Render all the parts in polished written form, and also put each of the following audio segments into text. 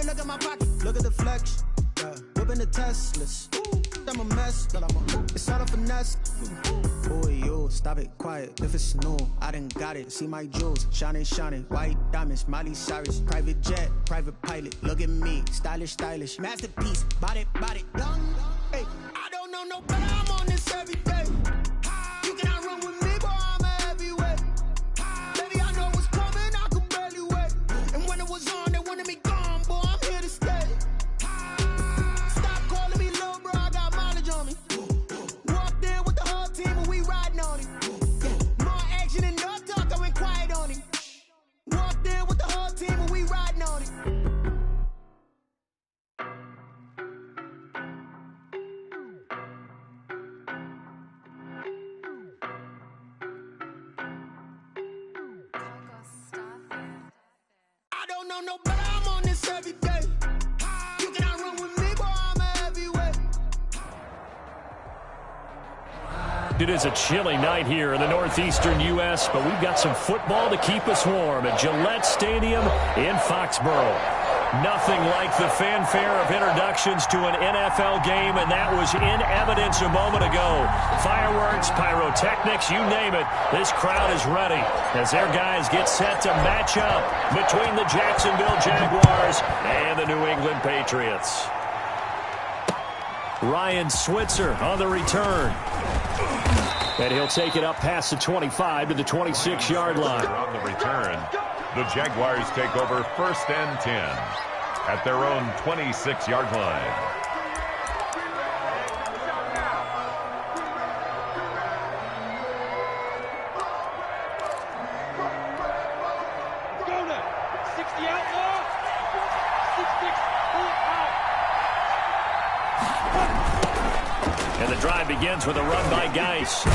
you look at my pocket, look at the flex. Yeah, whipping the Teslas. I'm a mess, but it's all a finesse. Boy, you stop it, quiet. If it's new, I done got it. See my jewels, shining, shining. White diamonds, Miley Cyrus. Private jet, private pilot. Look at me, stylish, stylish. Masterpiece, body, body. Young, hey, I don't know no better. I'm on this every day. You cannot run with me, boy. I'm a heavyweight. Baby, I know what's coming. I could barely wait. And when it was on, they wanted me gone, boy. I'm here to stay. Stop calling me little bro. I got mileage on me. Walked in with the whole team and we riding on it. More action and no talk. I went quiet on it. Walked in with the whole team and we riding on it. I don't know no better. I'm on this every day. You cannot run with me, boy. I'm a heavyweight. It is a chilly night here in the northeastern U.S., but we've got some football to keep us warm at Gillette Stadium in Foxborough. Nothing like the fanfare of introductions to an NFL game, and that was in evidence a moment ago. Fireworks, pyrotechnics, you name it. This crowd is ready as their guys get set to match up between the Jacksonville Jaguars and the New England Patriots. Ryan Switzer on the return. And he'll take it up past the 25 to the 26-yard line. On the return, the Jaguars take over 1st and 10 at their own 26-yard line. Go now. 60 outlaw. 66 out. And the drive begins with a run by Geis.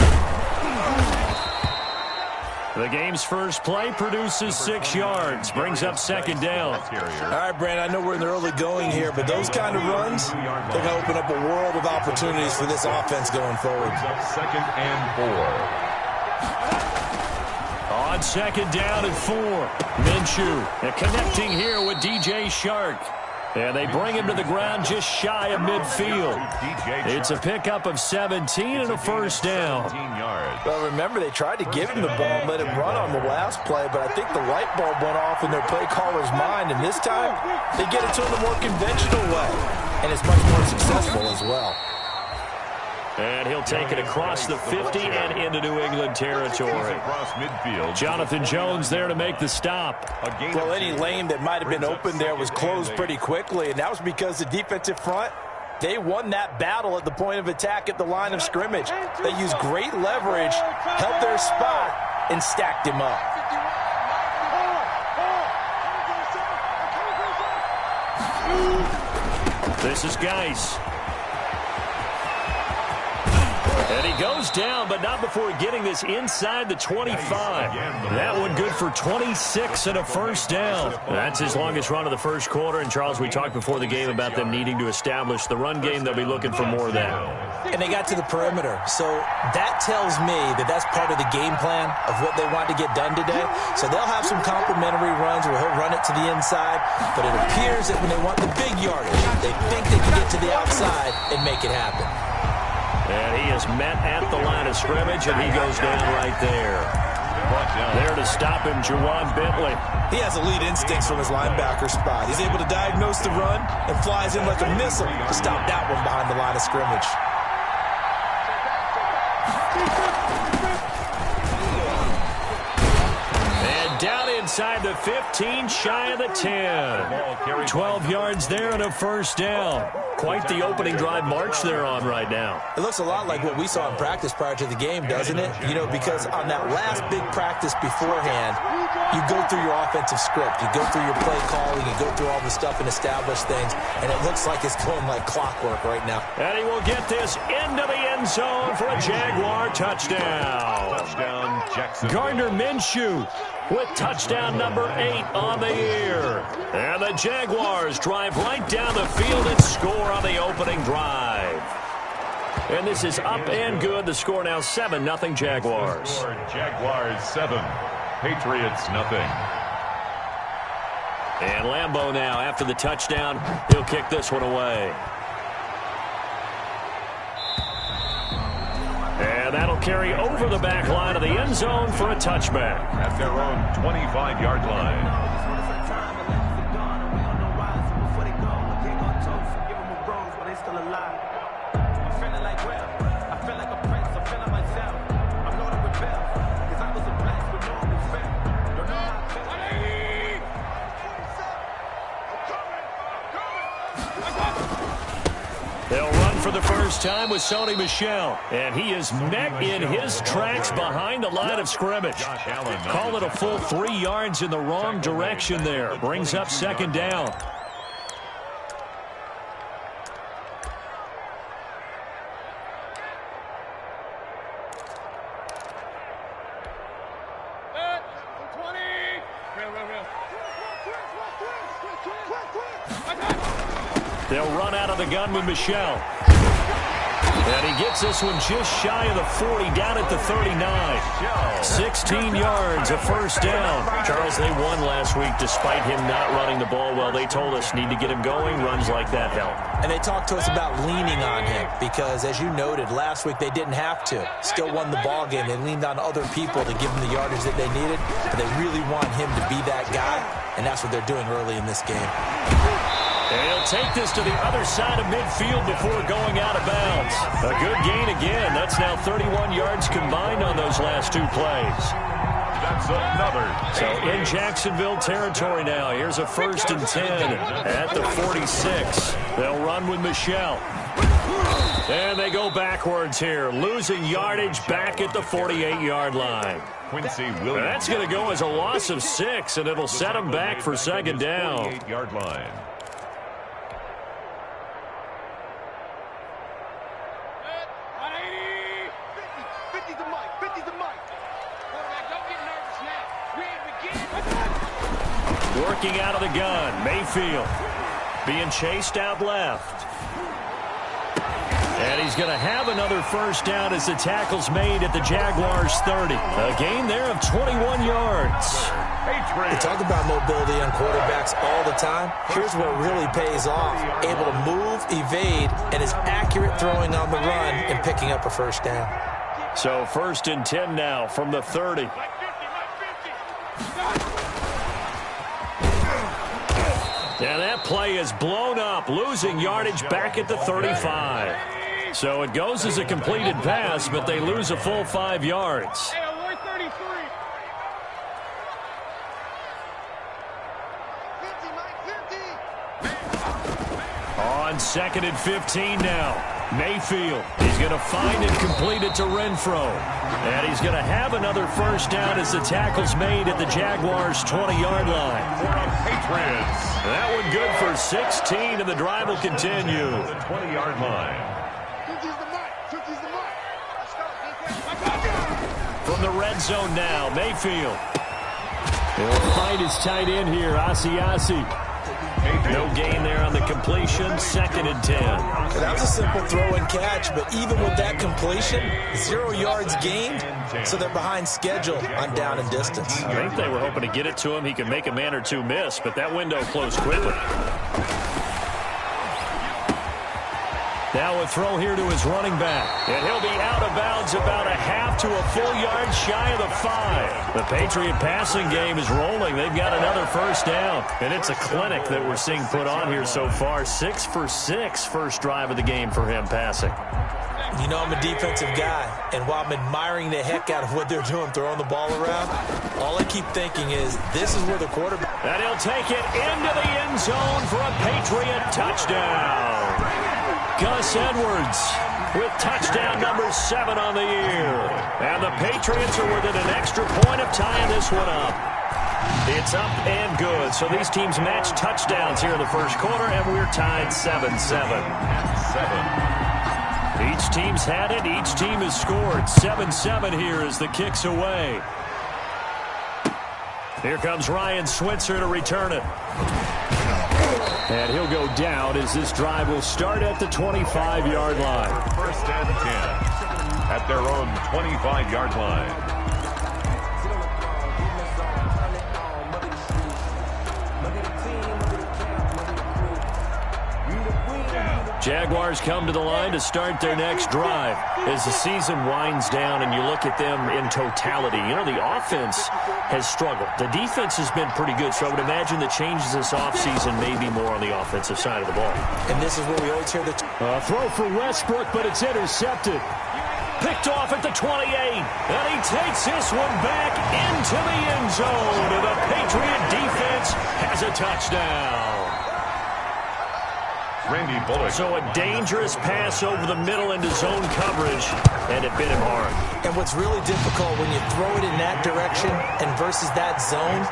The game's first play produces 6 yards, brings up 2nd down. All right, Brandon, I know we're in the early going here, but those kind of runs, they're going to open up a world of opportunities for this offense going forward. 2nd and 4. On 2nd down and 4, Minshew connecting here with DJ Shark. And they bring him to the ground just shy of midfield. It's a pickup of 17 and a 1st down. Well, remember, they tried to give him the ball and let him run on the last play, but I think the light bulb went off in their play caller's mind, and this time they get it to him the more conventional way, and it's much more successful as well. And he'll take it across the 50 and into New England territory. Across midfield. Jonathan Jones there to make the stop. Well, any lane that might have been open there was closed pretty quickly, and that was because the defensive front, they won that battle at the point of attack at the line of scrimmage. They used great leverage, held their spot, and stacked him up. This is Geis. And he goes down, but not before getting this inside the 25. That one good for 26 and a 1st down. That's his longest run of the first quarter. And, Charles, we talked before the game about them needing to establish the run game. They'll be looking for more of that. And they got to the perimeter. So that tells me that that's part of the game plan of what they want to get done today. So they'll have some complimentary runs where he'll run it to the inside. But it appears that when they want the big yardage, they think they can get to the outside and make it happen. And he is met at the line of scrimmage, and he goes down right there. There to stop him, Juwan Bentley. He has elite instincts from his linebacker spot. He's able to diagnose the run and flies in like a missile to stop that one behind the line of scrimmage. And down inside the 15, shy of the 10. 12 yards there and a 1st down. Quite the opening drive march they're on right now. It looks a lot like what we saw in practice prior to the game, doesn't it? You know, because on that last big practice beforehand, you go through your offensive script. You go through your play calling. You go through all the stuff and establish things. And it looks like it's going like clockwork right now. And he will get this into the end zone for a Jaguar touchdown. Touchdown, Jacksonville. Gardner Minshew with touchdown number 8 on the year. And the Jaguars drive right down the field and score on the opening drive. And this is up and good. The score now 7-0 Jaguars. Jaguars 7, Patriots 0. And Lambeau now, after the touchdown, he'll kick this one away. And that'll carry over the back line of the end zone for a touchback. At their own 25-yard line. They'll run for the first time with Sony Michel, and he is met in his tracks behind the line of scrimmage. Call it a full 3 yards in the wrong direction there. Brings up second down. They'll run out of the gun with Michel. And he gets this one just shy of the 40, down at the 39. 16 yards, a first down. Charles, they won last week despite him not running the ball well. They told us need to get him going. Runs like that help. And they talked to us about leaning on him because, as you noted, last week they didn't have to. Still won the ball game. They leaned on other people to give them the yardage that they needed. But they really want him to be that guy, and that's what they're doing early in this game. And he'll take this to the other side of midfield before going out of bounds. A good gain again. That's now 31 yards combined on those last 2 plays. That's another. So in Jacksonville territory now. Here's a 1st and 10 at the 46. They'll run with Michel. And they go backwards here, losing yardage back at the 48-yard line. Quincy Williams. That's going to go as a loss of 6, and it'll set them back for second down. 48-yard line. Working out of the gun, Mayfield being chased out left. And he's going to have another first down as the tackle's made at the Jaguars' 30. A gain there of 21 yards. We talk about mobility on quarterbacks all the time. Here's what really pays off. Able to move, evade, and is accurate throwing on the run and picking up a first down. So 1st and 10 now from the 30. And that play is blown up, losing yardage back at the 35. So it goes as a completed pass, but they lose a full 5 yards. On 2nd and 15 now. Mayfield, he's going to find and complete it to Renfro. And he's going to have another first down as the tackle's made at the Jaguars' 20-yard line. Patriots. That one good for 16, and the drive will continue. The 20-yard line. From the red zone now, Mayfield. He'll find his tight end here, Asiasi. No gain there on the completion, 2nd and 10. That was a simple throw and catch, but even with that completion, 0 yards gained, so they're behind schedule on down and distance. I think they were hoping to get it to him. He could make a man or two miss, but that window closed quickly. Now a throw here to his running back. And he'll be out of bounds about a half to a full yard shy of the 5. The Patriot passing game is rolling. They've got another first down. And it's a clinic that we're seeing put on here so far. 6 for 6 first drive of the game for him passing. You know I'm a defensive guy, and while I'm admiring the heck out of what they're doing, throwing the ball around, all I keep thinking is this is where the quarterback... And he'll take it into the end zone for a Patriot touchdown. Gus Edwards with touchdown number 7 on the year. And the Patriots are within an extra point of tying this one up. It's up and good. So these teams match touchdowns here in the first quarter, and we're tied 7-7. Each team's had it. Each team has scored. 7-7 here as the kick's away. Here comes Ryan Switzer to return it. And he'll go down as this drive will start at the 25-yard line. 1st and 10 at their own 25-yard line. Jaguars come to the line to start their next drive. As the season winds down and you look at them in totality, you know, the offense has struggled. The defense has been pretty good, so I would imagine the changes this offseason may be more on the offensive side of the ball. And this is where we always hear the throw for Westbrook, but it's intercepted. Picked off at the 28, and he takes this one back into the end zone. And the Patriot defense has a touchdown. Randy Bullock. So a dangerous pass over the middle into zone coverage, and it bit him hard. And what's really difficult when you throw it in that direction and versus that zone,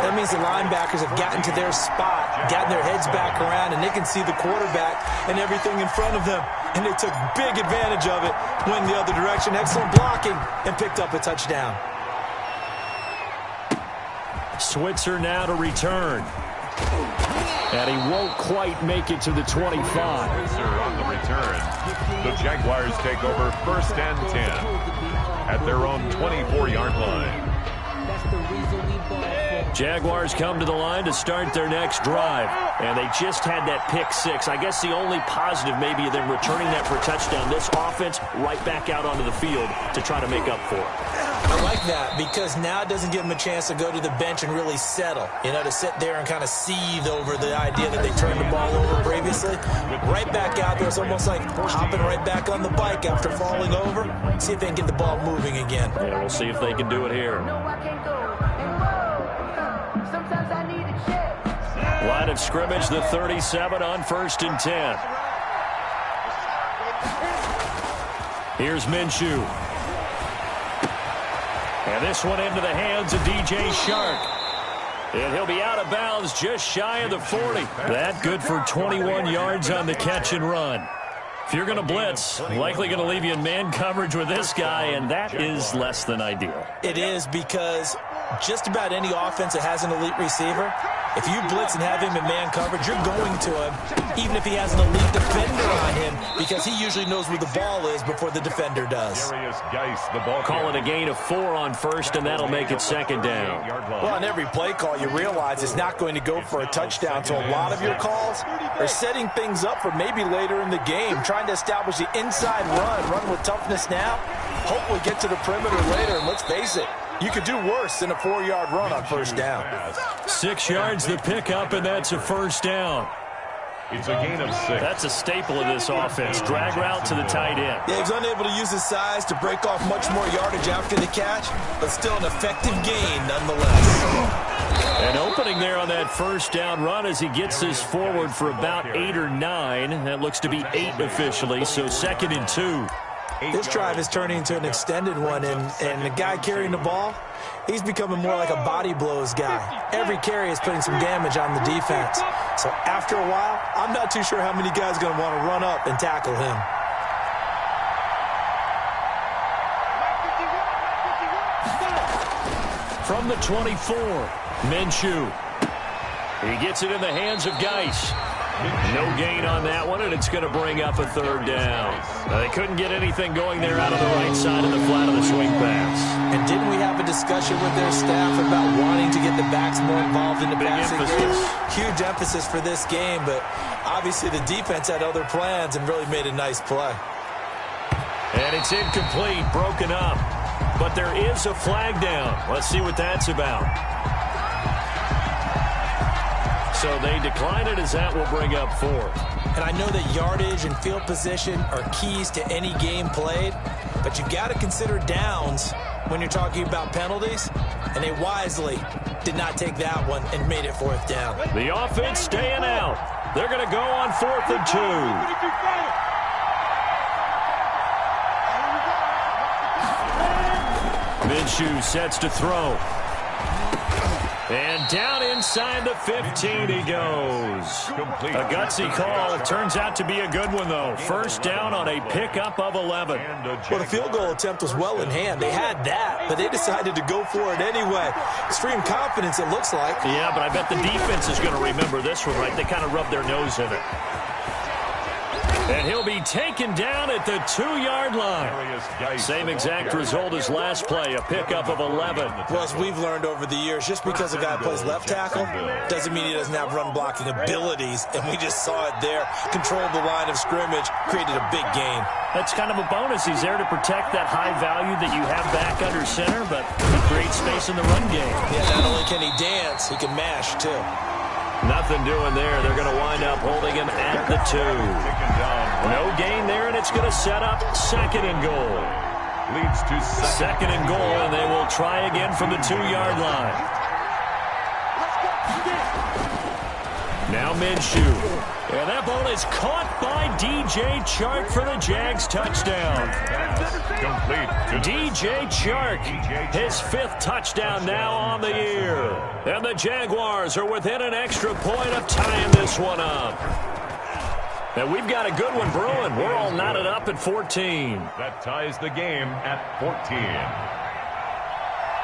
that means the linebackers have gotten to their spot, gotten their heads back around, and they can see the quarterback and everything in front of them. And they took big advantage of it, went the other direction, excellent blocking, and picked up a touchdown. Switzer now to return. And he won't quite make it to the 25. On the return, the Jaguars take over 1st and 10 at their own 24-yard line. Jaguars come to the line to start their next drive. And they just had that pick six. I guess the only positive maybe of them returning that for a touchdown. This offense right back out onto the field to try to make up for it. I like that because now it doesn't give them a chance to go to the bench and really settle. You know, to sit there and kind of seethe over the idea that they turned the ball over previously. Right back out there. It's almost like hopping right back on the bike after falling over. See if they can get the ball moving again. Yeah, we'll see if they can do it here. Line of scrimmage, the 37 on 1st and 10. Here's Minshew. And this one into the hands of DJ Shark. And he'll be out of bounds just shy of the 40. That good for 21 yards on the catch and run. If you're going to blitz, likely going to leave you in man coverage with this guy, and that is less than ideal. It is because just about any offense that has an elite receiver, if you blitz and have him in man coverage, you're going to him, even if he has an elite defender on him, because he usually knows where the ball is before the defender does. Call it a gain of 4 on 1st, and that'll make it 2nd down. Well, on every play call, you realize it's not going to go for a touchdown, so a lot of your calls are setting things up for maybe later in the game, trying to establish the inside run with toughness now, hopefully get to the perimeter later, and let's face it, you could do worse than a 4-yard run on 1st down. 6 yards the pickup, and that's a 1st down. It's a gain of 6. That's a staple of this offense. Drag route to the tight end. Yeah, he's unable to use his size to break off much more yardage after the catch, but still an effective gain nonetheless. An opening there on that 1st down run as he gets this forward for about 8 or 9. That looks to be 8 officially, so 2nd and 2. This drive is turning into an extended one, and the guy carrying the ball, he's becoming more like a body blows guy. Every carry is putting some damage on the defense. So after a while, I'm not too sure how many guys are going to want to run up and tackle him. From the 24, Minshew. He gets it in the hands of Geis. No gain on that one, and it's going to bring up a 3rd down. They couldn't get anything going there out of the right side of the flat of the swing pass. And didn't we have a discussion with their staff about wanting to get the backs more involved in the passing game? Huge emphasis for this game, but obviously the defense had other plans and really made a nice play. And it's incomplete, broken up. But there is a flag down. Let's see what that's about. So they decline it as that will bring up 4. And I know that yardage and field position are keys to any game played, but you got to consider downs when you're talking about penalties, and they wisely did not take that one and made it 4th down. The offense staying out. They're going to go on 4th and 2. Minshew sets to throw. And down inside the 15 he goes. A gutsy call. Turns out to be a good one, though. 1st down on a pickup of 11. Well, the field goal attempt was well in hand. They had that, but they decided to go for it anyway. Extreme confidence, it looks like. Yeah, but I bet the defense is going to remember this one, right? They kind of rubbed their nose in it. And he'll be taken down at the 2-yard line. Same exact result as last play, a pickup of 11. Well, as we've learned over the years, just because a guy plays left tackle doesn't mean he doesn't have run blocking abilities. And we just saw it there. Controlled the line of scrimmage, created a big gain. That's kind of a bonus. He's there to protect that high value that you have back under center, but he creates space in the run game. Yeah, not only can he dance, he can mash, too. Nothing doing there. They're going to wind up holding him at the 2. No gain there, and it's going to set up 2nd and goal. Leads to 2nd and goal, and they will try again from the 2-yard line. Now Minshew. And that ball is caught by DJ Chark for the Jags touchdown. complete. DJ Chark, his 5th touchdown now on the year. And the Jaguars are within an extra point of tying this one up. And we've got a good one brewing. We're all knotted up at 14. That ties the game at 14.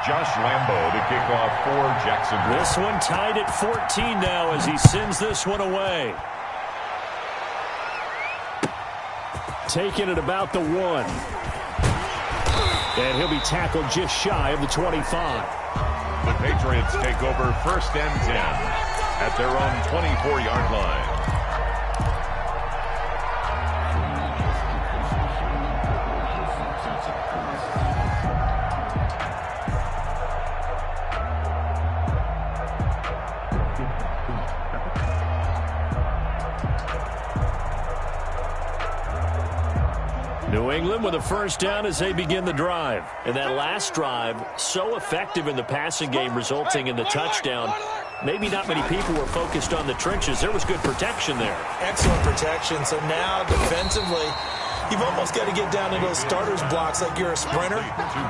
Josh Lambo to kick off for Jacksonville. This one tied at 14 now as he sends this one away. Taking it about the 1. And he'll be tackled just shy of the 25. The Patriots take over 1st and 10 at their own 24-yard line. New England with a 1st down as they begin the drive. And that last drive, so effective in the passing game, resulting in the touchdown. Maybe not many people were focused on the trenches. There was good protection there. Excellent protection. So now defensively, you've almost got to get down to those starters blocks like you're a sprinter.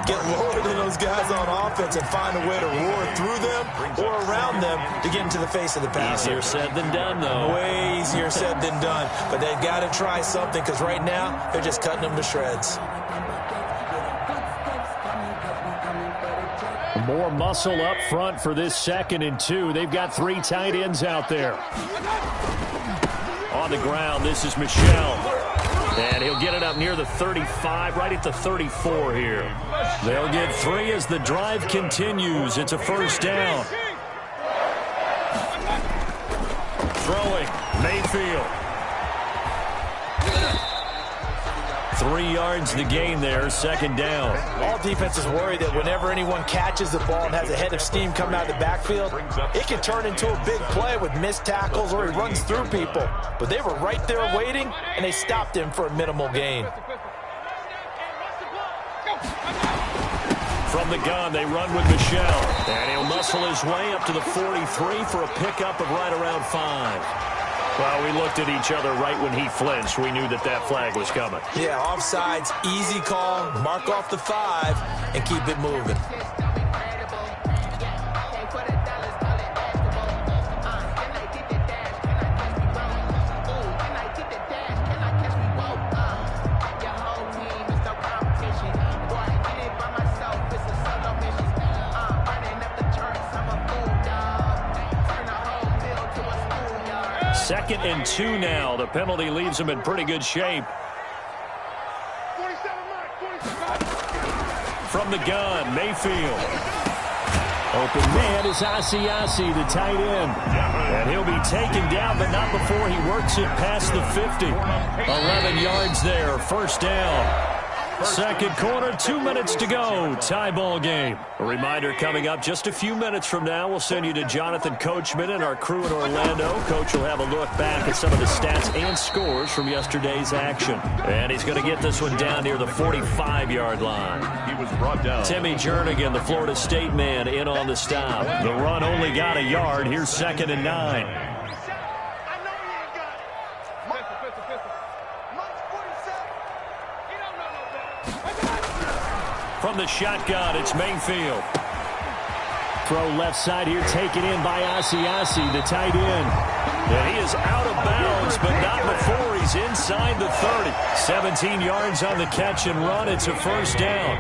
Get lower than those guys on offense and find a way to roar through them or around them to get into the face of the passer. Easier said than done, though. Way easier said than done. But they've got to try something because right now they're just cutting them to shreds. More muscle up front for this 2nd and 2. They've got 3 tight ends out there. On the ground, this is Michel. And he'll get it up near the 35, right at the 34 here. They'll get 3 as the drive continues. It's a 1st down. Throwing, Mayfield. 3 yards the gain there, 2nd down. All defenses worry that whenever anyone catches the ball and has a head of steam coming out of the backfield, it can turn into a big play with missed tackles or he runs through people. But they were right there waiting, and they stopped him for a minimal gain. From the gun, they run with Michel. And he'll muscle his way up to the 43 for a pickup of right around 5. Well, we looked at each other right when he flinched. We knew that that flag was coming. Yeah, offsides, easy call, mark off the 5, and keep it moving. Second and 2 now. The penalty leaves him in pretty good shape. From the gun, Mayfield. Open man is Asiasi, the tight end. And he'll be taken down, but not before he works it past the 50. 11 yards there, 1st down. 2nd quarter, 2 minutes to go. Tie ball game. A reminder coming up just a few minutes from now. We'll send you to Jonathan Coachman and our crew in Orlando. Coach will have a look back at some of the stats and scores from yesterday's action. And he's going to get this one down near the 45-yard line. He was brought down. Timmy Jernigan, the Florida State man, in on the stop. The run only got a yard. Here's 2nd and 9. From the shotgun, it's Mayfield. Throw left side here, taken in by Asiasi, the tight end. And he is out of bounds, but not before he's inside the 30. 17 yards on the catch and run. It's a 1st down.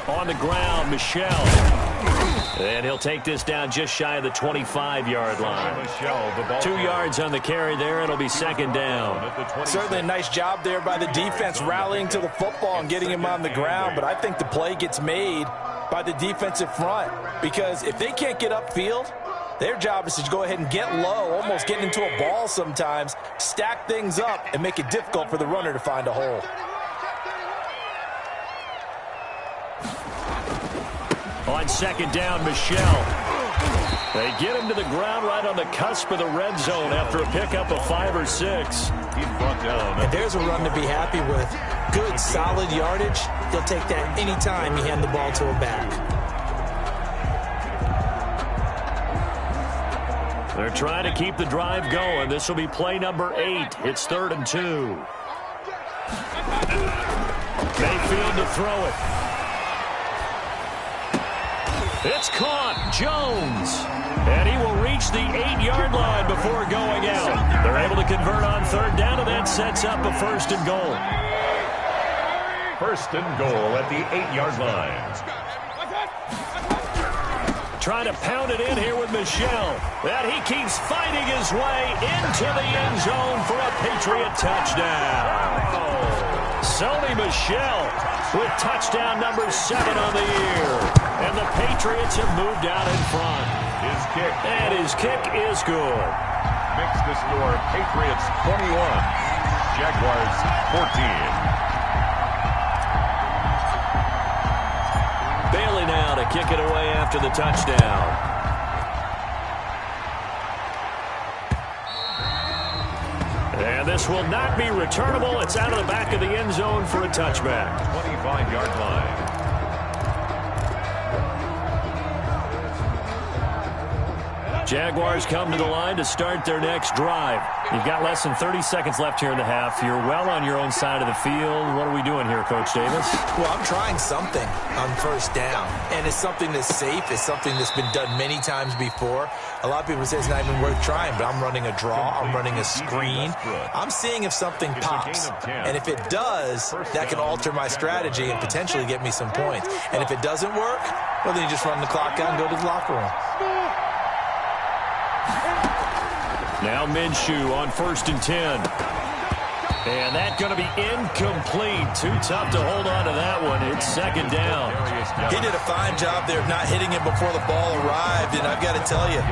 On the ground, Michel. And he'll take this down just shy of the 25-yard line. 2 yards on the carry there. It'll be second down. Certainly a nice job there by the defense rallying to the football and getting him on the ground. But I think the play gets made by the defensive front, because if they can't get upfield, their job is to go ahead and get low, almost get into a ball sometimes, stack things up, and make it difficult for the runner to find a hole. On second down, Michelle. They get him to the ground right on the cusp of the red zone after a pickup of 5 or 6. He's brought down. And there's a run to be happy with. Good, solid yardage. He'll take that anytime you hand the ball to a back. They're trying to keep the drive going. This will be play number 8. It's 3rd and 2. Mayfield to throw it. It's caught. Jones. And he will reach the 8-yard line before going out. They're able to convert on 3rd down, and that sets up a 1st and goal. 1st and goal at the 8-yard line. Trying to pound it in here with Michelle. And he keeps fighting his way into the end zone for a Patriot touchdown. Sony Michel with touchdown number 7 on the year. And the Patriots have moved out in front. His kick. And his kick is good. Makes the score Patriots 21, Jaguars 14. Bailey now to kick it away after the touchdown. And this will not be returnable. It's out of the back of the end zone for a touchback. 25-yard line. Jaguars come to the line to start their next drive. You've got less than 30 seconds left here in the half. You're well on your own side of the field. What are we doing here, Coach Davis? Well, I'm trying something on 1st down, and it's something that's safe. It's something that's been done many times before. A lot of people say it's not even worth trying, but I'm running a draw. I'm running a screen. I'm seeing if something pops, and if it does, that can alter my strategy and potentially get me some points. And if it doesn't work, well, then you just run the clock out and go to the locker room. Now Minshew on 1st and 10. And that's going to be incomplete. Too tough to hold on to that one. It's 2nd down. He did a fine job there of not hitting him before the ball arrived. And I've got to tell you,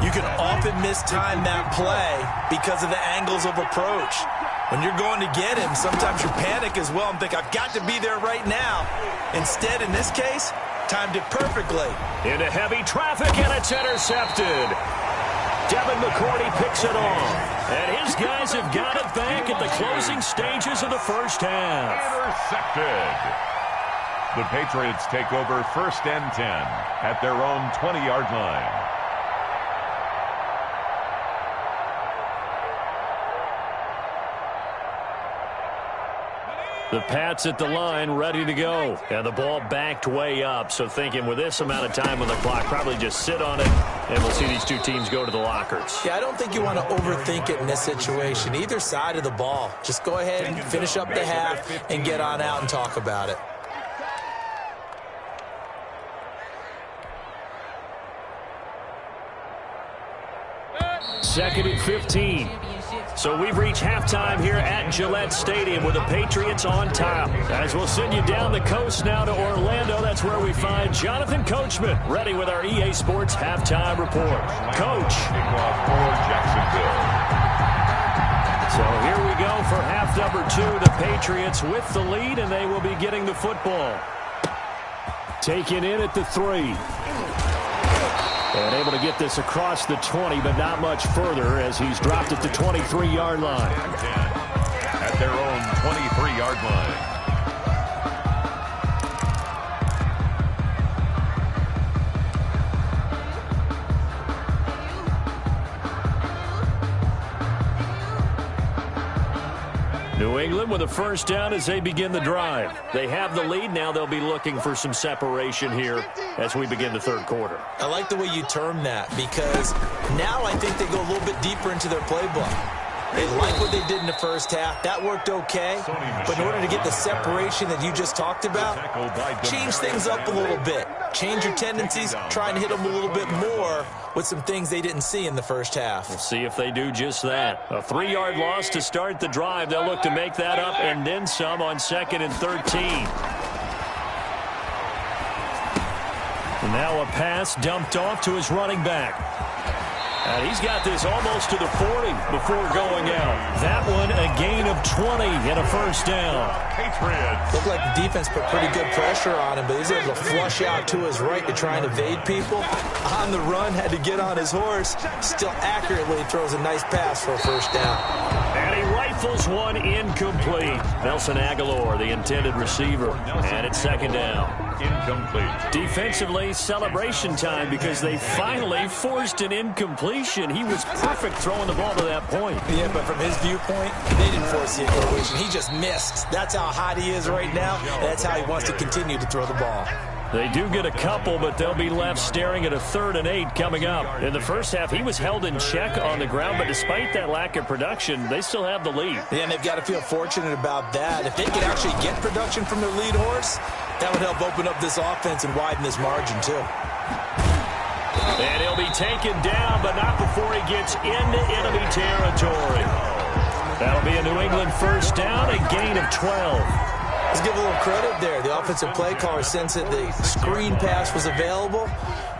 you can often mistime that play because of the angles of approach. When you're going to get him, sometimes you panic as well and think, I've got to be there right now. Instead, in this case, timed it perfectly. Into heavy traffic, and it's intercepted. Devin McCourty picks it off. And his guys have got it back at the closing stages of the first half. Intercepted. The Patriots take over 1st and 10 at their own 20-yard line. The Pats at the line, ready to go. And the ball backed way up. So thinking with this amount of time on the clock, probably just sit on it, and we'll see these two teams go to the lockers. Yeah, I don't think you want to overthink it in this situation. Either side of the ball. Just go ahead and finish up the half and get on out and talk about it. Second and 15. So we've reached halftime here at Gillette Stadium with the Patriots on top. As we'll send you down the coast now to Orlando, that's where we find Jonathan Coachman ready with our EA Sports halftime report. Coach. So here we go for half number 2. The Patriots with the lead, and they will be getting the football. Taken in at the 3. And able to get this across the 20, but not much further as he's dropped at the 23-yard line. At their own 23-yard line. New England with a 1st down as they begin the drive. They have the lead. Now they'll be looking for some separation here as we begin the 3rd quarter. I like the way you term that, because now I think they go a little bit deeper into their playbook. They like what they did in the first half. That worked okay. But in order to get the separation that you just talked about, change things up a little bit. Change your tendencies, try and hit them a little bit more with some things they didn't see in the first half. We'll see if they do just that. A 3-yard loss to start the drive. They'll look to make that up and then some on 2nd and 13. And now a pass dumped off to his running back. And he's got this almost to the 40 before going out. That one a gain of 20 and a first down. Patriots. Looked like the defense put pretty good pressure on him, but he's able to flush out to his right to try and evade people. On the run, had to get on his horse. Still accurately throws a nice pass for a first down. And he rifles one incomplete. Nelson Aguilar, the intended receiver. And it's 2nd down. Incomplete. Defensively, celebration time because they finally forced an incompletion. He was perfect throwing the ball to that point. Yeah, but from his viewpoint, they didn't force the incompletion. He just missed. That's how hot he is right now. And that's how he wants to continue to throw the ball. They do get a couple, but they'll be left staring at a 3rd and 8 coming up. In the first half, he was held in check on the ground, but despite that lack of production, they still have the lead. Yeah, and they've got to feel fortunate about that. If they could actually get production from their lead horse, that would help open up this offense and widen this margin, too. And he'll be taken down, but not before he gets into enemy territory. That'll be a New England first down, a gain of 12. Let's give a little credit there. The offensive play caller sensed that the screen pass was available.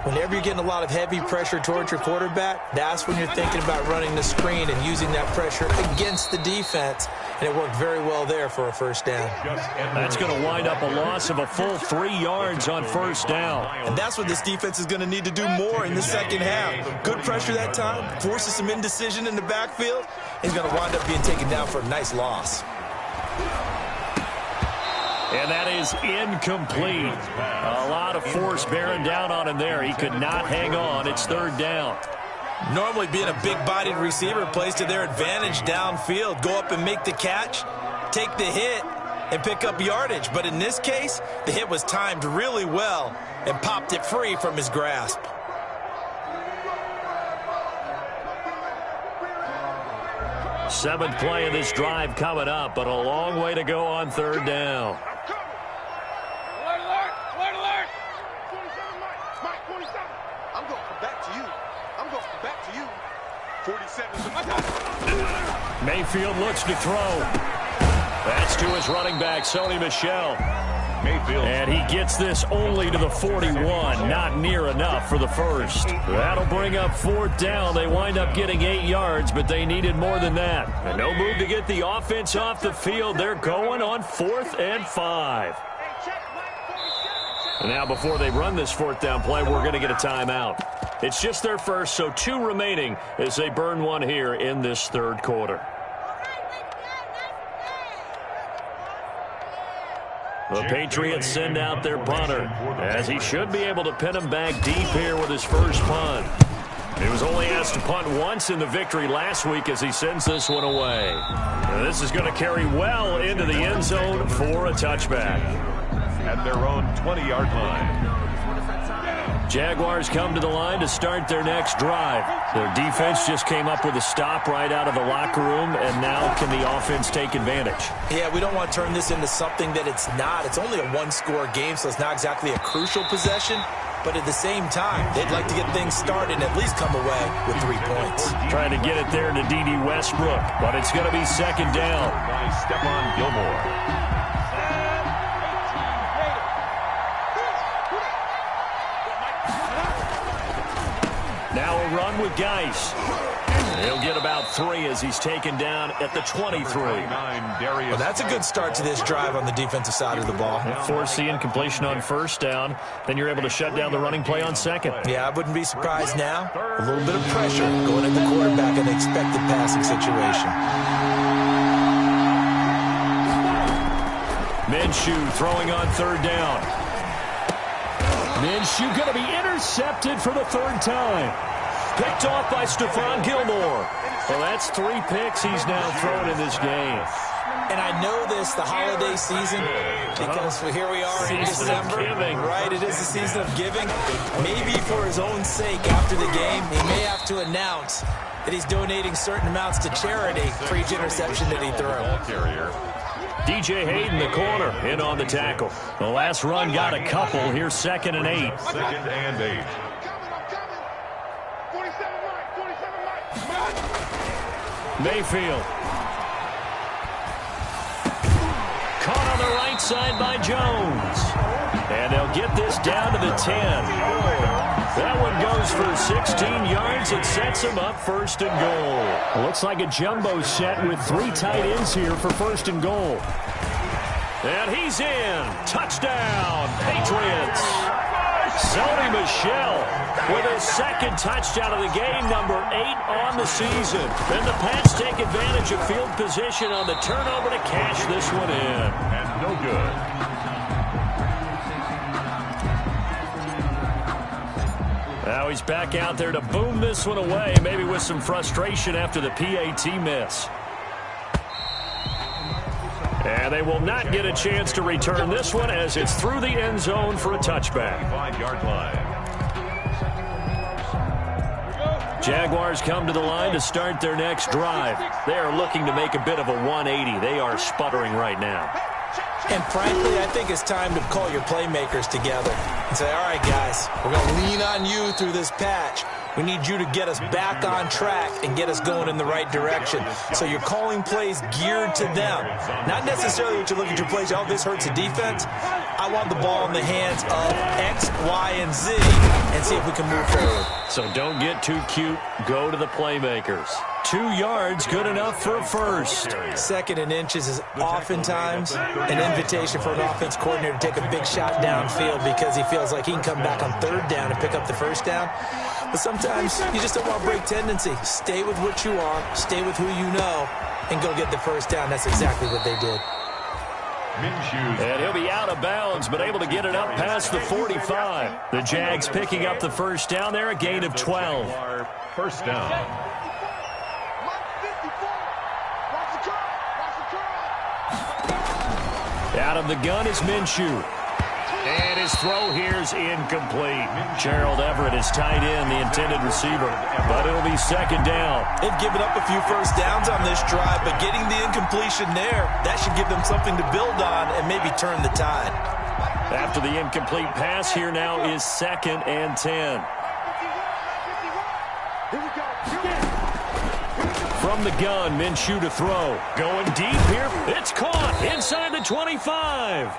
Whenever you're getting a lot of heavy pressure towards your quarterback, that's when you're thinking about running the screen and using that pressure against the defense. And it worked very well there for a first down. That's going to wind up a loss of a full 3 yards on first down. And that's what this defense is going to need to do more in the second half. Good pressure that time, forces some indecision in the backfield. He's going to wind up being taken down for a nice loss. And that is incomplete. A lot of force bearing down on him there. He could not hang on. It's 3rd down. Normally being a big-bodied receiver plays to their advantage downfield. Go up and make the catch, take the hit, and pick up yardage. But in this case, the hit was timed really well and popped it free from his grasp. Seventh play of this drive coming up, but a long way to go on 3rd down. Mayfield looks to throw. That's to his running back, Sony Michel. Mayfield. And he gets this only to the 41. Not near enough for the first. That'll bring up 4th down. They wind up getting 8 yards, but they needed more than that. And no move to get the offense off the field. They're going on 4th and 5. And now before they run this 4th down play, we're going to get a timeout. It's just their first, so 2 remaining as they burn one here in this 3rd quarter. The Patriots send out their punter, as he should be able to pin him back deep here with his first punt. He was only asked to punt once in the victory last week as he sends this one away. And this is going to carry well into the end zone for a touchback. At their own 20-yard line. Jaguars come to the line to start their next drive. Their defense just came up with a stop right out of the locker room, and now can the offense take advantage? Yeah, we don't want to turn this into something that it's not. It's only a one-score game, so it's not exactly a crucial possession. But at the same time, they'd like to get things started and at least come away with 3 points. Trying to get it there to D.D. Westbrook, but it's going to be 2nd down. By Stephon Gilmore. Now a run with Geis. He'll get about 3 as he's taken down at the 23. Well, that's a good start to this drive on the defensive side of the ball. Force the incompletion on 1st down. Then you're able to shut down the running play on 2nd. Yeah, I wouldn't be surprised now. A little bit of pressure going at the quarterback in the expected passing situation. Minshew throwing on 3rd down. Minshew going to be intercepted for the 3rd time. Picked off by Stephon Gilmore. Well, that's 3 picks he's now thrown in this game. And I know this, the holiday season, because here we are in December. Right, it is the season of giving. Maybe for his own sake after the game, he may have to announce that he's donating certain amounts to charity for each interception that he threw. DJ Hayden, the corner, in on the tackle. The last run got a couple. Here's 2nd and 8. 2nd and 8. Mayfield. Caught on the right side by Jones. And they'll get this down to the 10. That one goes for 16 yards. It sets them up 1st and goal. Looks like a jumbo set with 3 tight ends here for 1st and goal. And he's in. Touchdown, Patriots. Sony Michel with his 2nd touchdown of the game, number 8 on the season. Then the Pats take advantage of field position on the turnover to cash this one in. And no good. Now he's back out there to boom this one away, maybe with some frustration after the PAT miss. And they will not get a chance to return this one as it's through the end zone for a touchback. 5-yard line. Jaguars come to the line to start their next drive. They are looking to make a bit of a 180. They are sputtering right now. And frankly, I think it's time to call your playmakers together and say, all right, guys, we're going to lean on you through this patch. We need you to get us back on track and get us going in the right direction. So you're calling plays geared to them. Not necessarily what you're looking to plays, oh, this hurts the defense. I want the ball in the hands of X, Y, and Z and see if we can move forward. So don't get too cute. Go to the playmakers. 2 yards, good enough for a first. 2nd and inches is oftentimes an invitation for an offense coordinator to take a big shot downfield because he feels like he can come back on 3rd down and pick up the 1st down. But sometimes you just don't want to break tendency. Stay with what you are, stay with who you know, and go get the 1st down. That's exactly what they did. And he'll be out of bounds, but able to get it up past the 45. The Jags picking up the 1st down there, a gain of 12. 1st down. Out of the gun is Minshew. And his throw here's incomplete. Gerald Everett is tight end, the intended receiver. But it'll be 2nd down. They've given up a few 1st downs on this drive, but getting the incompletion there, that should give them something to build on and maybe turn the tide. After the incomplete pass, here now is 2nd and 10. From the gun, Minshew to throw. Going deep here. It's caught inside the 25.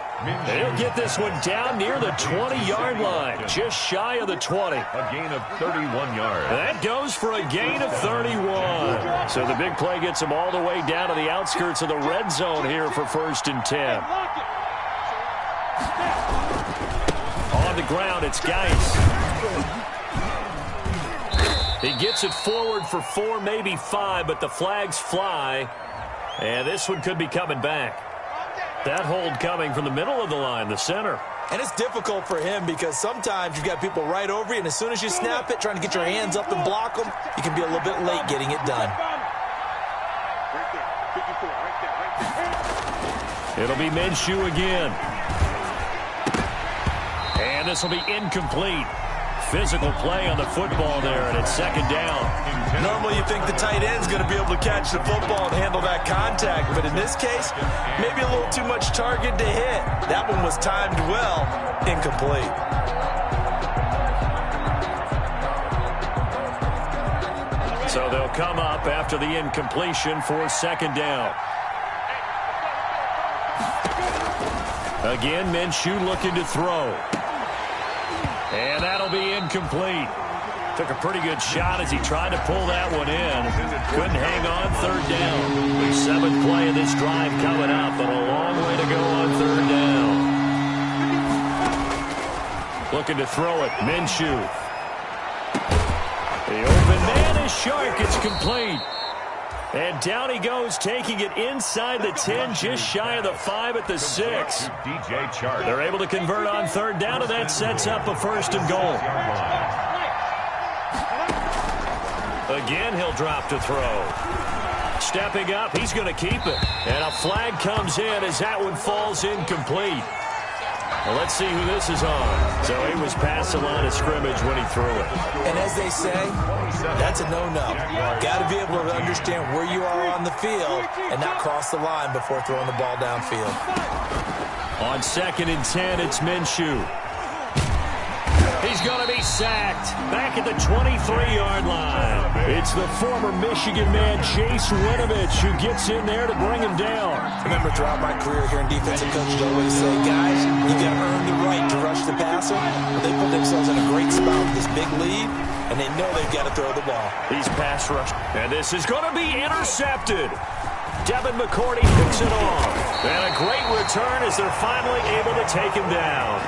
They'll get this one down near the 20-yard line, just shy of the 20. A gain of 31 yards. That goes for a gain of 31. So the big play gets them all the way down to the outskirts of the red zone here for 1st and 10. On the ground, it's Geis. He gets it forward for 4, maybe 5, but the flags fly. And this one could be coming back. That hold coming from the middle of the line, the center. And it's difficult for him because sometimes you've got people right over you, and as soon as you snap it, trying to get your hands up and block them, you can be a little bit late getting it done. It'll be Minshew again. And this will be incomplete. Physical play on the football there, and it's 2nd down. Normally you think the tight end's going to be able to catch the football and handle that contact, but in this case, maybe a little too much target to hit. That one was timed well, incomplete. So they'll come up after the incompletion for 2nd down. Again, Minshew looking to throw. And that'll be incomplete. Took a pretty good shot as he tried to pull that one in. Couldn't hang on 3rd down. The 7th play of this drive coming up, but a long way to go on 3rd down. Looking to throw it, Minshew. The open man is Shark. It's complete. And down he goes, taking it inside the 10, just shy of the 5 at the 6. DJ Chark. They're able to convert on 3rd down, and that sets up a 1st and goal. Again, he'll drop to throw. Stepping up, he's going to keep it. And a flag comes in as that one falls incomplete. Well, let's see who this is on. So he was past the line of scrimmage when he threw it. And as they say, that's a no-no. Got to be able to understand where you are on the field and not cross the line before throwing the ball downfield. On 2nd and 10, it's Minshew. He's going to be sacked back at the 23-yard line. It's the former Michigan man, Chase Winovich, who gets in there to bring him down. Remember, throughout my career here in defensive coaches always say, guys, you got to earn the right to rush the passer. But they put themselves in a great spot with this big lead, and they know they've got to throw the ball. He's pass rush. And this is going to be intercepted. Devin McCourty picks it off. And a great return as they're finally able to take him down.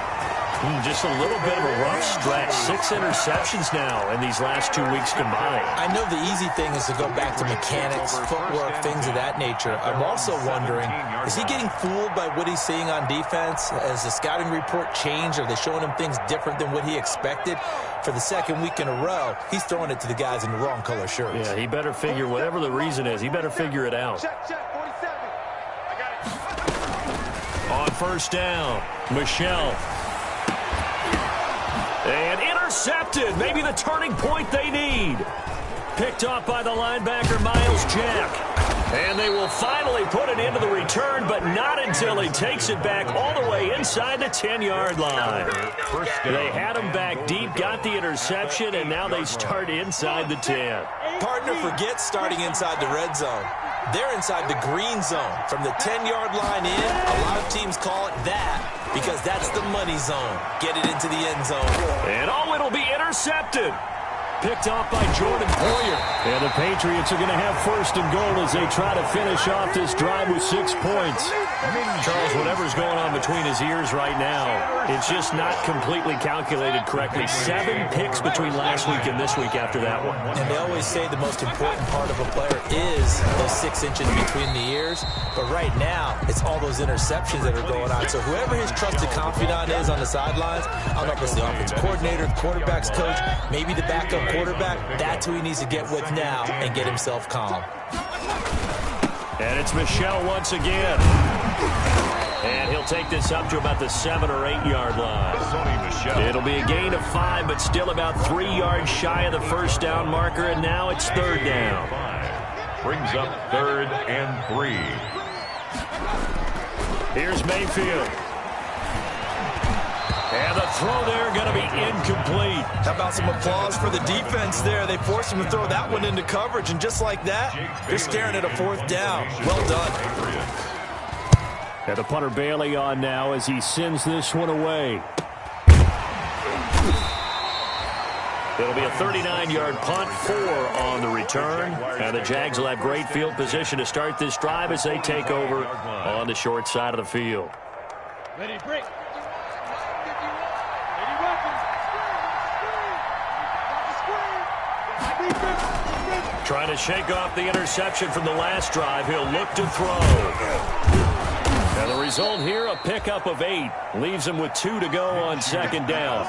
Just a little bit of a rough stretch. 6 interceptions now in these last 2 weeks combined. I know the easy thing is to go back to mechanics, footwork, things of that nature. I'm also wondering, is he getting fooled by what he's seeing on defense? Has the scouting report changed? Are they showing him things different than what he expected? For the 2nd week in a row, he's throwing it to the guys in the wrong color shirts. Yeah, he better figure, whatever the reason is, he better figure it out. Check, 47. I got it. On 1st down, Michelle. And intercepted. Maybe the turning point they need. Picked off by the linebacker, Miles Jack. And they will finally put it into the return, but not until he takes it back all the way inside the 10-yard line. They had him back deep, got the interception, and now they start inside the 10. Partner forgets starting inside the red zone. They're inside the green zone. From the 10-yard line in, a lot of teams call it that because that's the money zone. Get it into the end zone. And it'll be intercepted. Picked off by Jordan Poyer. And the Patriots are going to have 1st and goal as they try to finish off this drive with 6 points. Charles, whatever's going on between his ears right now, it's just not completely calculated correctly. 7 picks between last week and this week after that one. And they always say the most important part of a player is those 6 inches between the ears. But right now, it's all those interceptions that are going on. So whoever his trusted confidant is on the sidelines, I don't know if it's the offensive coordinator, the quarterback's coach, maybe the backup quarterback, that's who he needs to get with now and get himself calm. And it's Michelle once again. And he'll take this up to about the 7 or 8 yard line. It'll be a gain of 5, but still about 3 yards shy of the 1st down marker, and now it's 3rd down. Brings up 3rd and 3. Here's Mayfield. And the throw there going to be incomplete. How about some applause for the defense there? They forced him to throw that one into coverage, and just like that, they're staring at a 4th down. Well done. And the punter Bailey on now as he sends this one away. It'll be a 39-yard punt, 4 on the return. And the Jags will have great field position to start this drive as they take over on the short side of the field. Ready, break. Trying to shake off the interception from the last drive. He'll look to throw. And the result here, a pickup of 8. Leaves him with 2 to go on 2nd down.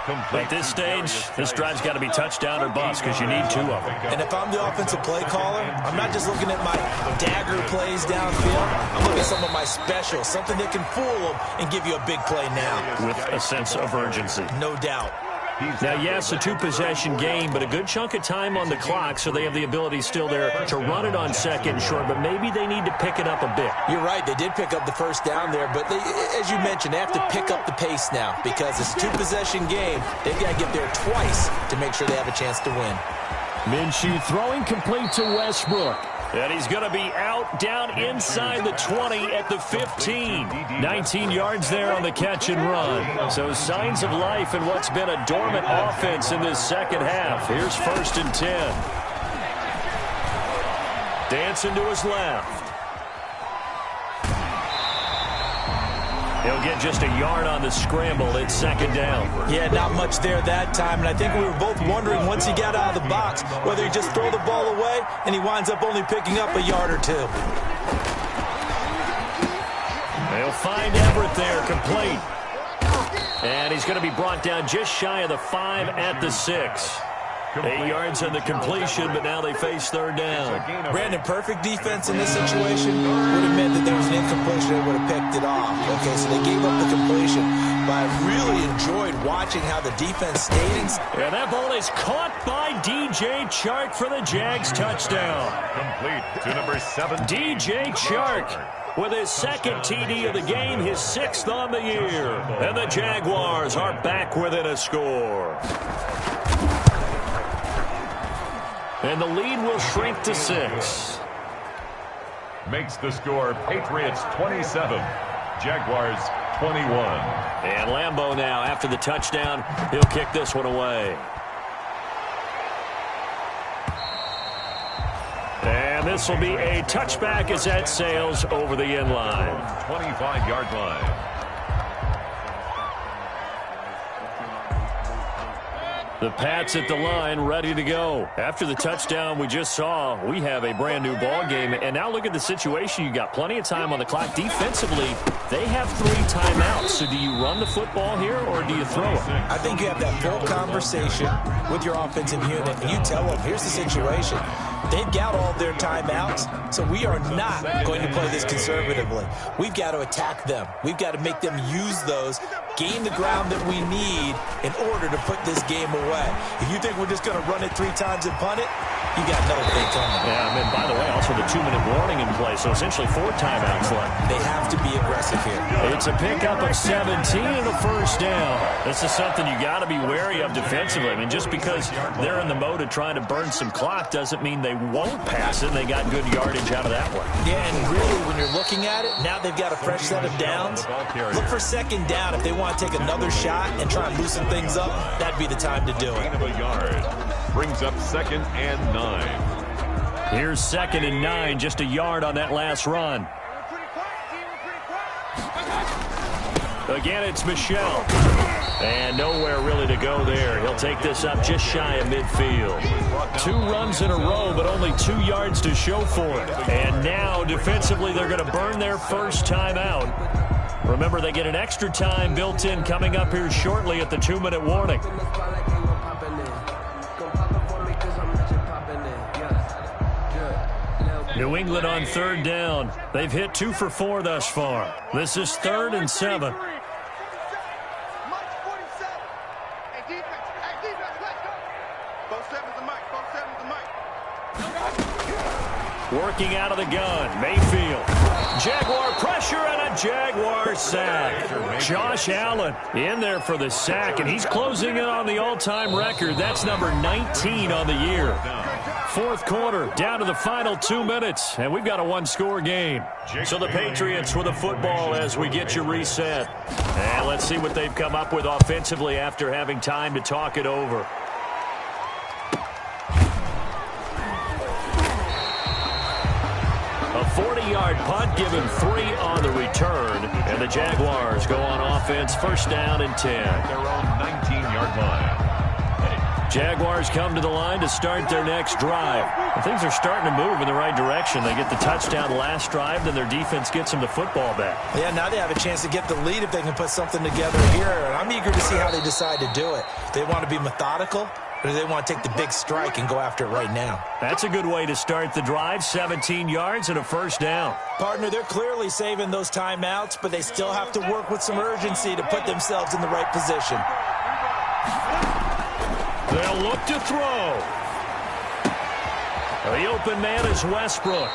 At this stage, this drive's got to be touchdown or bust because you need 2 of them. And if I'm the offensive play caller, I'm not just looking at my dagger plays downfield. I'm looking at some of my specials, something that can fool them and give you a big play now. With a sense of urgency. No doubt. Now, yes, a 2-possession game, but a good chunk of time on the clock, so they have the ability still there to run it on 2nd and short, but maybe they need to pick it up a bit. You're right. They did pick up the 1st down there, but they, as you mentioned, they have to pick up the pace now because it's a 2-possession game. They've got to get there twice to make sure they have a chance to win. Minshew throwing complete to Westbrook. And he's going to be out down inside the 20 at the 15. 19 yards there on the catch and run. So signs of life in what's been a dormant offense in this 2nd half. Here's 1st and 10. Dancing to his left. He'll get just a yard on the scramble. It's 2nd down. Yeah, not much there that time. And I think we were both wondering once he got out of the box whether he just throw the ball away and he winds up only picking up a yard or 2. They'll find Everett there, complete. And he's going to be brought down just shy of the 5 at the 6. 8 yards on the completion, but now they face third down. Brandon, perfect defense in this situation would have meant that there was an incompletion. They would have picked it off. Okay, so they gave up the completion. But I really enjoyed watching how the defense stayed in. And that ball is caught by DJ Chark for the Jags touchdown. Complete to number 7. DJ Chark with his second TD of the game, his 6th on the year. And the Jaguars are back within a score. And the lead will shrink to 6. Makes the score Patriots 27, Jaguars 21. And Lambeau now, after the touchdown, he'll kick this one away. And this will be a touchback as that sails over the end line. 25-yard line. The Pats at the line, ready to go. After the touchdown we just saw, we have a brand-new ball game. And now look at the situation. You got plenty of time on the clock. Defensively, they have 3 timeouts. So do you run the football here, or do you throw it? I think you have that full conversation with your offensive unit, and you tell them, here's the situation. They've got all their timeouts, so we are not going to play this conservatively. We've got to attack them. We've got to make them use those, gain the ground that we need in order to put this game away. If you think we're just going to run it 3 times and punt it, you got another thing coming. Yeah, and by the way, also the 2-minute warning in play, so essentially 4 timeouts left. They have to be aggressive here. It's a pickup of 17 and a first down. This is something you got to be wary of defensively. I mean, just because they're in the mode of trying to burn some clock doesn't mean they won't pass it. They got good yardage out of that one. Yeah, and really, when you're looking at it, now they've got a fresh set of downs. Look for second down. If they want to take another shot and try and loosen things up, that'd be the time to do it. Gain of a yard. Brings up 2nd and 9. Here's 2nd and 9, just a yard on that last run. Again, it's Michel. And nowhere really to go there. He'll take this up just shy of midfield. 2 runs in a row, but only 2 yards to show for it. And now, defensively, they're going to burn their first time out. Remember, they get an extra time built in coming up here shortly at the 2-minute warning. New England on 3rd down. They've hit 2 for 4 thus far. This is 3rd and 7. Working out of the gun, Mayfield. Jaguar pressure and a Jaguar sack. Josh Allen in there for the sack, and he's closing in on the all-time record. That's number 19 on the year. 4th quarter, down to the final 2 minutes, and we've got a 1-score game. So the Patriots with the football as we get you reset. And let's see what they've come up with offensively after having time to talk it over. A 40-yard punt, given 3 on the return, and the Jaguars go on offense, 1st down and 10. Their own 19-yard line. Jaguars come to the line to start their next drive. And things are starting to move in the right direction. They get the touchdown last drive, then their defense gets them the football back. Yeah, now they have a chance to get the lead if they can put something together here. And I'm eager to see how they decide to do it. They want to be methodical, or do they want to take the big strike and go after it right now? That's a good way to start the drive. 17 yards and a 1st down. Partner, they're clearly saving those timeouts, but they still have to work with some urgency to put themselves in the right position. They'll look to throw. The open man is Westbrook.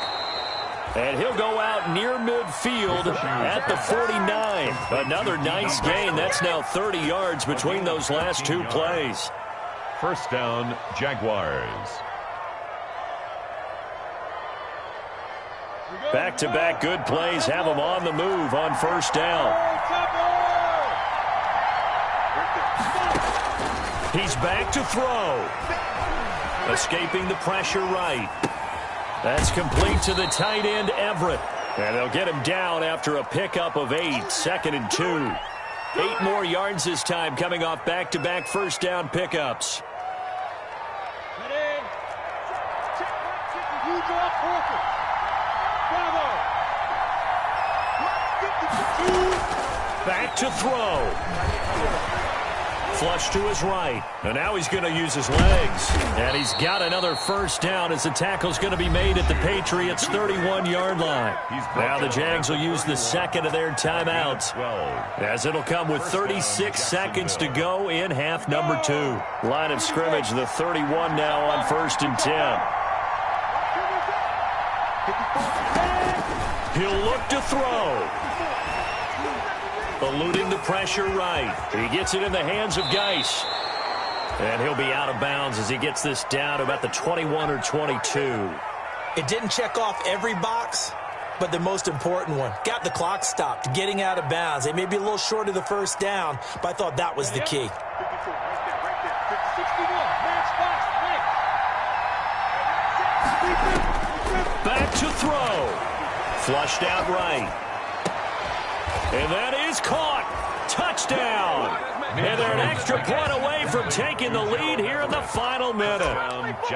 And he'll go out near midfield at the 49. Another nice gain. That's now 30 yards between those last 2 plays. 1st down, Jaguars. Back-to-back good plays have them on the move on 1st down. He's back to throw. Escaping the pressure right. That's complete to the tight end, Everett. And they'll get him down after a pickup of 8, 2nd and 2. 8 more yards this time coming off back-to-back 1st down pickups. Back to throw. Flush to his right. And now he's going to use his legs. And he's got another first down as the tackle's going to be made at the Patriots' 31-yard line. Now the Jags will use the second of their timeouts, as it'll come with 36 seconds to go in half number 2. Line of scrimmage, the 31 now on 1st and 10. He'll look to throw. Eluding the pressure right. He gets it in the hands of Geis. And he'll be out of bounds as he gets this down to about the 21 or 22. It didn't check off every box, but the most important one. Got the clock stopped, getting out of bounds. They may be a little short of the first down, but I thought that was the key. Back to throw. Flushed out right. And that is caught. Touchdown. And they're an extra point away from taking the lead here in the final minute.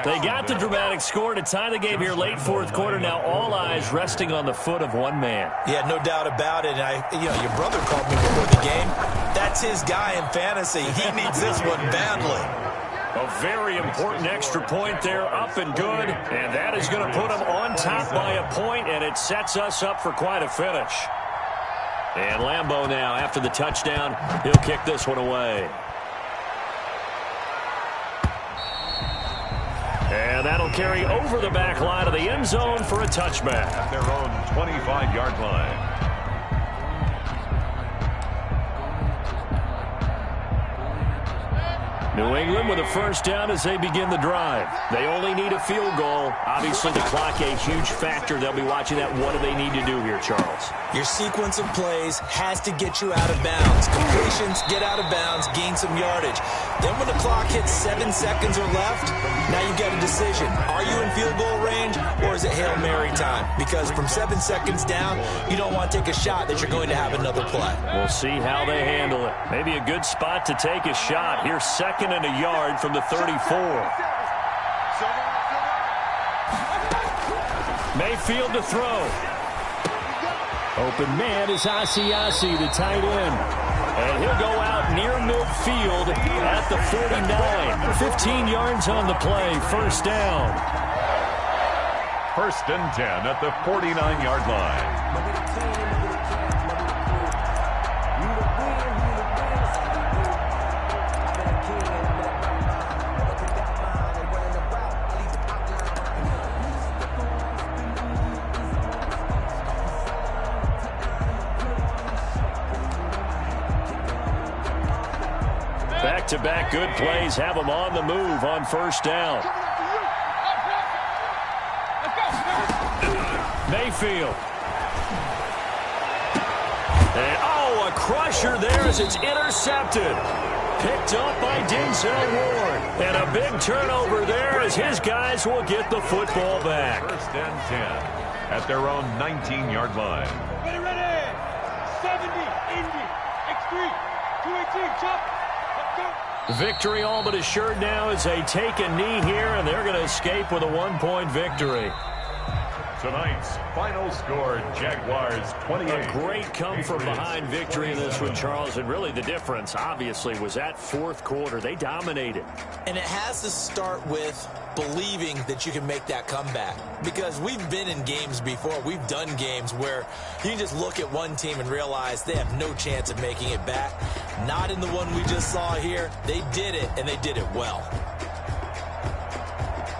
They got the dramatic score to tie the game here late fourth quarter. Now all eyes resting on the foot of one man. Yeah, no doubt about it. Your brother called me before the game. That's his guy in fantasy. He needs this one badly. A very important extra point there, up and good. And that is going to put them on top by a point, and it sets us up for quite a finish. And Lambeau now, after the touchdown, he'll kick this one away. And that'll carry over the back line of the end zone for a touchback. At their own 25-yard line. New England with a first down as they begin the drive. They only need a field goal. Obviously, the clock a huge factor. They'll be watching that. What do they need to do here, Charles? Your sequence of plays has to get you out of bounds. Completions, get out of bounds, gain some yardage. Then when the clock hits 7 seconds or left, now you've got a decision. Are you in field goal range, or is it Hail Mary time? Because from 7 seconds down, you don't want to take a shot that you're going to have another play. We'll see how they handle it. Maybe a good spot to take a shot. Here's 2nd and a yard from the 34. Mayfield to throw. Open man is Asiasi, the tight end. And he'll go out near midfield at the 49. 15 yards on the play, first down. 1st and 10 at the 49-yard line. Back-to-back good plays have them on the move on first down. Mayfield. And, a crusher there as it's intercepted. Picked up by Denzel Ward. And a big turnover there as his guys will get the football back. 1st and 10 at their own 19-yard line. Ready. 70, Indy, X3, 218, chop. Victory all but assured now as they take a knee here, and they're going to escape with a 1-point victory. Tonight's final score, Jaguars 28. A great come-from-behind victory in this one, Charles, and really the difference, obviously, was that fourth quarter. They dominated. And it has to start with believing that you can make that comeback. Because we've been in games before. We've done games where you can just look at one team and realize they have no chance of making it back. Not in the one we just saw here. They did it, and they did it well.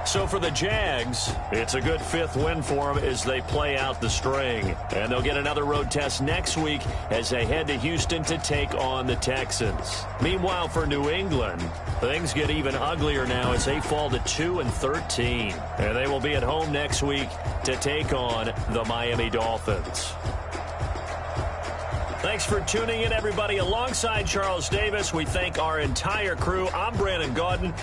So for the Jags, it's a good 5th win for them as they play out the string. And they'll get another road test next week as they head to Houston to take on the Texans. Meanwhile, for New England, things get even uglier now as they fall to 2-13. And they will be at home next week to take on the Miami Dolphins. Thanks for tuning in, everybody. Alongside Charles Davis, we thank our entire crew. I'm Brandon Gaudin.